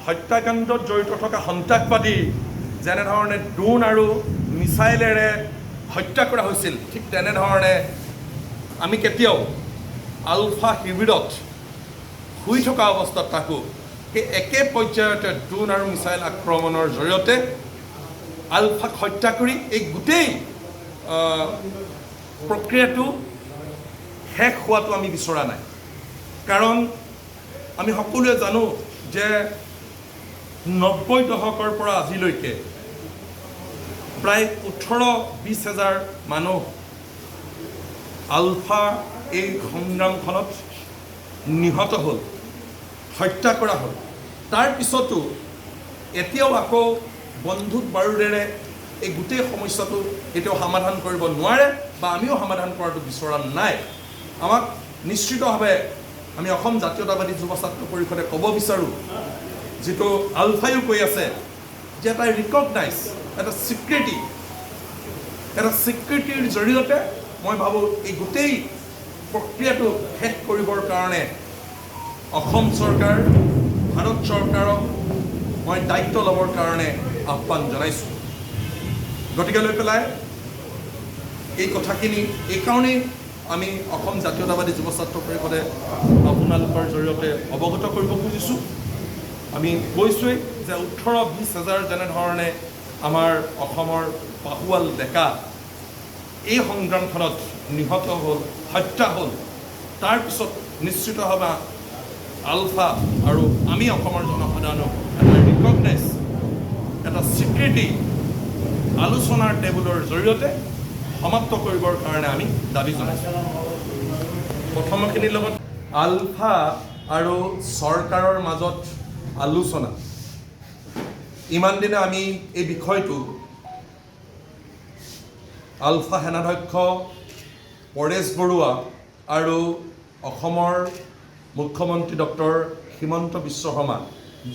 হত্যাকাণ্ডত জড়িত থকা সন্ত্ৰাসবাদী যেনেধৰণে ড্ৰোন আৰু মিছাইলেৰে হত্যা কৰা হৈছিল, ঠিক তেনেধৰণে আমি কেতিয়াও আলফা শিবিৰত শুই থকা অৱস্থাত থাকোঁ সেই একে পৰ্যায়তে ড্ৰোন আৰু মিছাইল আক্ৰমণৰ জৰিয়তে আলফাক হত্যা কৰি এই গোটেই প্ৰক্ৰিয়াটো শেষ হোৱাটো আমি বিচৰা নাই। কাৰণ আমি সকলোৱে জানো যে 90 দশকৰ পৰা আজিলৈকে প্ৰায় 18-20 হাজাৰ মানুহ আলফা এই সংগ্ৰামখনত নিহত হ'ল, হত্যা কৰা হ'ল। তাৰ পিছতো এতিয়াও আকৌ বন্দুক বাৰুদেৰে এই গোটেই সমস্যাটো এতিয়াও সমাধান কৰিব নোৱাৰে বা আমিও সমাধান কৰাটো বিচৰা নাই। আমাক নিশ্চিতভাৱে আমি অসম জাতীয়তাবাদী যুৱ ছাত্ৰ পৰিষদে ক'ব বিচাৰোঁ, যিটো আলফায়ো কৈ আছে যে এটা ৰিকগনাইজ, এটা স্বীকৃতিৰ জৰিয়তে মই ভাবোঁ এই গোটেই প্ৰক্ৰিয়াটো শেষ কৰিবৰ কাৰণে অসম চৰকাৰ, ভাৰত চৰকাৰক মই দায়িত্ব ল'বৰ কাৰণে আহ্বান জনাইছোঁ। গতিকে লৈ পেলাই এই কথাখিনি এইকাৰণেই আমি অসম জাতীয়তাবাদী যুৱ ছাত্ৰ পৰিষদে আপোনালোকৰ জৰিয়তে অৱগত কৰিব খুজিছোঁ। আমি কৈছোঁৱেই যে 18-20 হাজাৰ যেনেধৰণে আমাৰ অসমৰ পাহুৱাল ডেকা এই সংগ্ৰামখনত নিহত হ'ল, হত্যা হ'ল, তাৰপিছত নিশ্চিতভাৱে আলফা আৰু আমি অসমৰ জনসাধাৰণক এটা ৰিকগনাইজ, এটা স্বীকৃতি আলোচনাৰ টেবুলৰ জৰিয়তে সমাপ্ত কৰিবৰ কাৰণে আমি দাবী জনাইছোঁ। প্ৰথমখিনিৰ লগত আলফা আৰু চৰকাৰৰ মাজত আলোচনা, ইমান দিনে আমি এই বিষয়টো আলফা সেনাধ্যক্ষ পৰেশ বৰুৱা আৰু অসমৰ মুখ্যমন্ত্ৰী ডক্টৰ হিমন্ত বিশ্ব শৰ্মা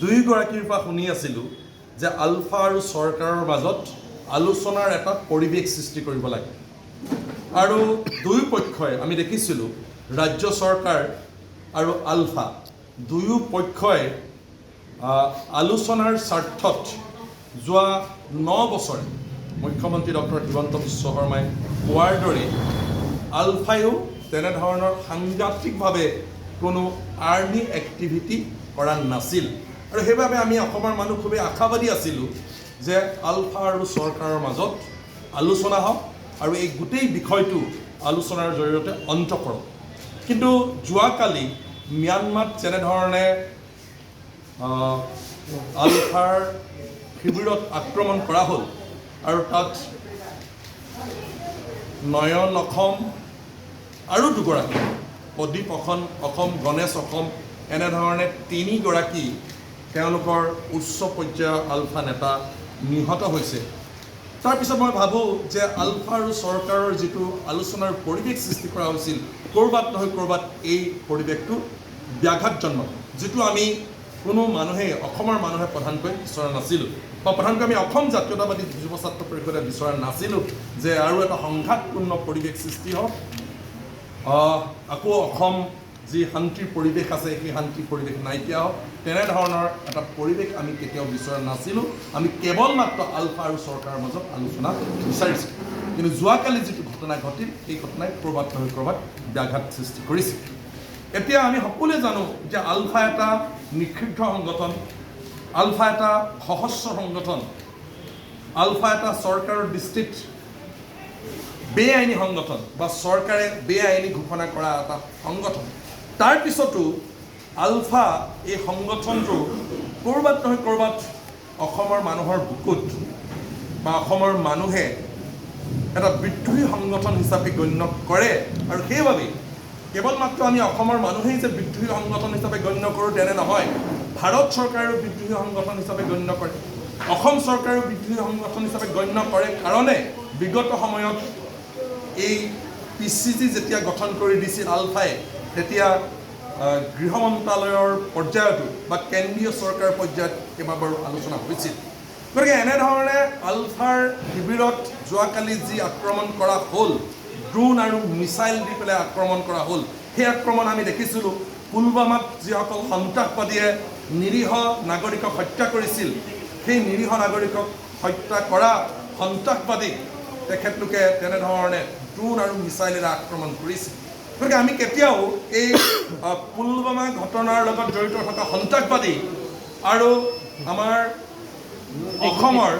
দুয়োগৰাকীৰ পৰা শুনি আছিলোঁ যে আলফা আৰু চৰকাৰৰ মাজত আলোচনাৰ এটা পৰিৱেশ সৃষ্টি কৰিব লাগে। আৰু দুয়ো পক্ষই আমি দেখিছিলোঁ, ৰাজ্য চৰকাৰ আৰু আলফা দুয়ো পক্ষই আলোচনাৰ স্বাৰ্থত যোৱা 9 বছৰে মুখ্যমন্ত্ৰী ডক্টৰ হিমন্ত বিশ্ব শৰ্মাই কোৱাৰ দৰে আলফায়ো তেনেধৰণৰ সাংঘাতিকভাৱে কোনো আৰ্মি এক্টিভিটি কৰা নাছিল। আৰু সেইবাবে আমি অসমৰ মানুহ খুবেই আশাবাদী আছিলোঁ যে আলফা আৰু চৰকাৰৰ মাজত আলোচনা হওক আৰু এই গোটেই বিষয়টো আলোচনাৰ জৰিয়তে অন্ত কৰক। কিন্তু যোৱাকালি ম্যানমাৰত যেনেধৰণে আলফাৰ শিবিৰত আক্ৰমণ কৰা হ'ল আৰু তাত নয়ন অসম আৰু দুগৰাকী, প্ৰদীপ অসম, গণেশ অসম, এনেধৰণে 3 গৰাকী তেওঁলোকৰ উচ্চ পৰ্যায়ৰ আলফা নেতা নিহত হৈছে। তাৰপিছত মই ভাবোঁ যে আলফা আৰু চৰকাৰৰ যিটো আলোচনাৰ পৰিৱেশ সৃষ্টি কৰা হৈছিল, ক'ৰবাত নহয় ক'ৰবাত এই পৰিৱেশটো ব্যাঘাত জন্মাব, যিটো আমি কোনো মানুহে, অসমৰ মানুহে প্ৰধানকৈ বিচৰা নাছিলোঁ, বা প্ৰধানকৈ আমি অসম জাতীয়তাবাদী যুৱ ছাত্ৰ পৰিষদে বিচৰা নাছিলোঁ যে আৰু এটা সংঘাতপূৰ্ণ পৰিৱেশ সৃষ্টি হওক, আকৌ অসম যি শান্তিৰ পৰিৱেশ আছে সেই শান্তিৰ পৰিৱেশ নাইকিয়া হওক, তেনেধৰণৰ এটা পৰিৱেশ আমি কেতিয়াও বিচৰা নাছিলোঁ। আমি কেৱল মাত্ৰ আলফা আৰু চৰকাৰৰ মাজত আলোচনা বিচাৰিছিলোঁ। কিন্তু যোৱাকালি যিটো ঘটনা ঘটিল, সেই ঘটনাই ক'ৰবাত নহয় ক'ৰবাত ব্যাঘাত সৃষ্টি কৰিছিল। এতিয়া আমি সকলোৱে জানো যে আলফা এটা নিষিদ্ধ সংগঠন, আলফা এটা সশস্ত্ৰ সংগঠন, আলফা এটা চৰকাৰৰ দৃষ্টিত বেআইনী সংগঠন বা চৰকাৰে বেআইনী ঘোষণা কৰা এটা সংগঠন। তাৰপিছতো আলফা এই সংগঠনটো ক'ৰবাত নহয় ক'ৰবাত অসমৰ মানুহৰ বুকুত বা অসমৰ মানুহে এটা বিদ্ৰোহী সংগঠন হিচাপে গণ্য কৰে। আৰু সেইবাবে কেৱল মাত্ৰ আমি অসমৰ মানুহেই যে বিদ্ৰোহী সংগঠন হিচাপে গণ্য কৰোঁ তেনে নহয়, ভাৰত চৰকাৰেও বিদ্ৰোহী সংগঠন হিচাপে গণ্য কৰে, অসম চৰকাৰেও বিদ্ৰোহী সংগঠন হিচাপে গণ্য কৰে। কাৰণে বিগত সময়ত এই PCG যেতিয়া গঠন কৰি দিছিল আলফাই, তেতিয়া গৃহ মন্ত্ৰালয়ৰ পৰ্যায়তো বা কেন্দ্ৰীয় চৰকাৰ পৰ্যায়ত কেইবাবাৰো আলোচনা হৈছিল। গতিকে এনেধৰণে আলফাৰ শিবিৰত যোৱাকালি যি আক্ৰমণ কৰা হ'ল, ড্ৰোন আৰু মিছাইল দি পেলাই আক্ৰমণ কৰা হ'ল, সেই আক্ৰমণ আমি দেখিছিলোঁ। পুলৱামাত যিসকল সন্ত্ৰাসবাদীয়ে নিৰীহ নাগৰিকক হত্যা কৰিছিল, সেই নিৰীহ নাগৰিকক হত্যা কৰা সন্ত্ৰাসবাদীক তেখেতলোকে তেনেধৰণে ড্ৰোন আৰু মিছাইলেৰে আক্ৰমণ কৰিছিল। গতিকে আমি কেতিয়াও এই পুলৱামা ঘটনাৰ লগত জড়িত থকা সন্ত্ৰাসবাদী আৰু আমাৰ অসমৰ